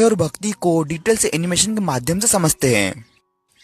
और भक्ति को डिटेल से एनिमेशन के माध्यम से समझते हैं।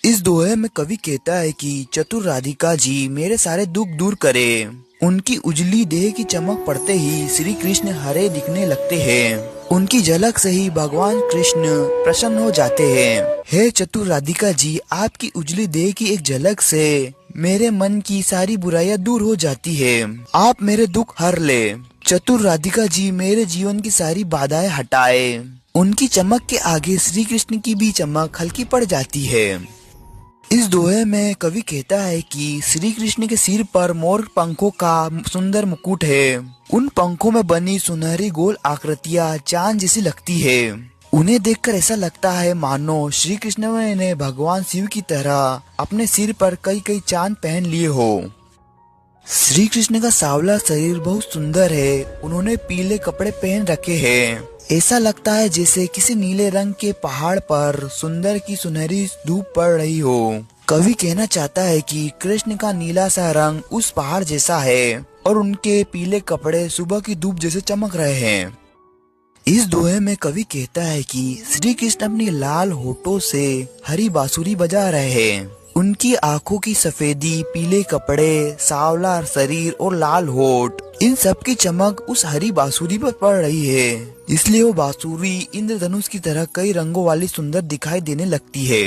इस दोहे में कवि कहता है कि चतुर राधिका जी मेरे सारे दुख दूर करे। उनकी उजली देह की चमक पड़ते ही श्री कृष्ण हरे दिखने लगते हैं। उनकी झलक से ही भगवान कृष्ण प्रसन्न हो जाते हैं। हे चतुर राधिका जी, आपकी उजली देह की एक झलक से मेरे मन की सारी बुराइयां दूर हो जाती है। आप मेरे दुख हर ले। चतुर राधिका जी मेरे जीवन की सारी बाधाएं हटाए। उनकी चमक के आगे श्री कृष्ण की भी चमक हल्की पड़ जाती है। इस दोहे में कवि कहता है कि श्री कृष्ण के सिर पर मोर पंखों का सुंदर मुकुट है। उन पंखों में बनी सुनहरी गोल आकृतियां चांद जैसी लगती है। उन्हें देखकर ऐसा लगता है मानो श्री कृष्ण ने भगवान शिव की तरह अपने सिर पर कई कई चांद पहन लिए हो। श्री कृष्ण का सांवला शरीर बहुत सुंदर है। उन्होंने पीले कपड़े पहन रखे हैं। ऐसा लगता है जैसे किसी नीले रंग के पहाड़ पर सुंदर की सुनहरी धूप पड़ रही हो। कवि कहना चाहता है कि कृष्ण का नीला सा रंग उस पहाड़ जैसा है और उनके पीले कपड़े सुबह की धूप जैसे चमक रहे हैं। इस दोहे में कवि कहता है कि श्री कृष्ण अपनी लाल होठों से हरी बांसुरी बजा रहे हैं। उनकी आंखों की सफेदी, पीले कपड़े, सांवला शरीर और लाल होठ, इन सब की चमक उस हरी बांसुरी पर पड़ रही है। इसलिए वो बांसुरी इंद्रधनुष की तरह कई रंगों वाली सुंदर दिखाई देने लगती है।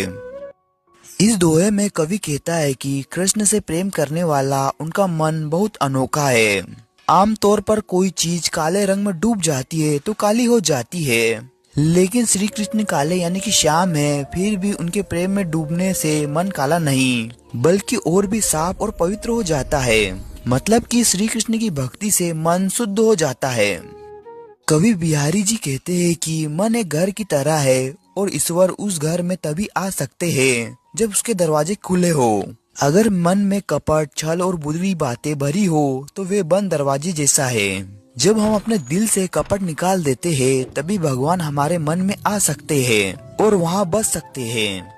इस दोहे में कवि कहता है कि कृष्ण से प्रेम करने वाला उनका मन बहुत अनोखा है। आमतौर पर कोई चीज काले रंग में डूब जाती है तो काली हो जाती है, लेकिन श्री कृष्ण काले यानी कि श्याम है। फिर भी उनके प्रेम में डूबने से मन काला नहीं बल्कि और भी साफ और पवित्र हो जाता है। मतलब कि श्री कृष्ण की भक्ति से मन शुद्ध हो जाता है। कवि बिहारी जी कहते हैं कि मन एक घर की तरह है और ईश्वर उस घर में तभी आ सकते हैं जब उसके दरवाजे खुले हो। अगर मन में कपट, छल और बुरी बातें भरी हो तो वे बंद दरवाजे जैसा है। जब हम अपने दिल से कपट निकाल देते हैं तभी भगवान हमारे मन में आ सकते हैं और वहाँ बस सकते हैं।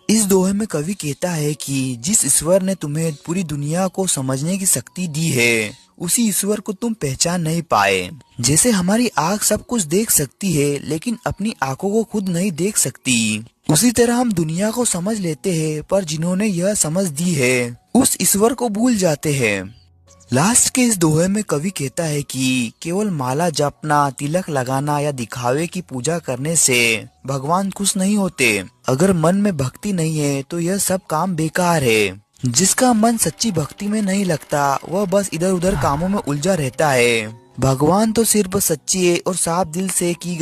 इस दोहे में कवि कहता है कि जिस ईश्वर ने तुम्हें पूरी दुनिया को समझने की शक्ति दी है उसी ईश्वर को तुम पहचान नहीं पाए। जैसे हमारी आँख सब कुछ देख सकती है लेकिन अपनी आंखों को खुद नहीं देख सकती, उसी तरह हम दुनिया को समझ लेते हैं पर जिन्होंने यह समझ दी है उस ईश्वर को भूल जाते हैं। लास्ट के इस दोहे में कवि कहता है कि केवल माला जपना, तिलक लगाना या दिखावे की पूजा करने से भगवान खुश नहीं होते। अगर मन में भक्ति नहीं है तो यह सब काम बेकार है। जिसका मन सच्ची भक्ति में नहीं लगता वह बस इधर उधर कामों में उलझा रहता है। भगवान तो सिर्फ सच्ची और साफ दिल से की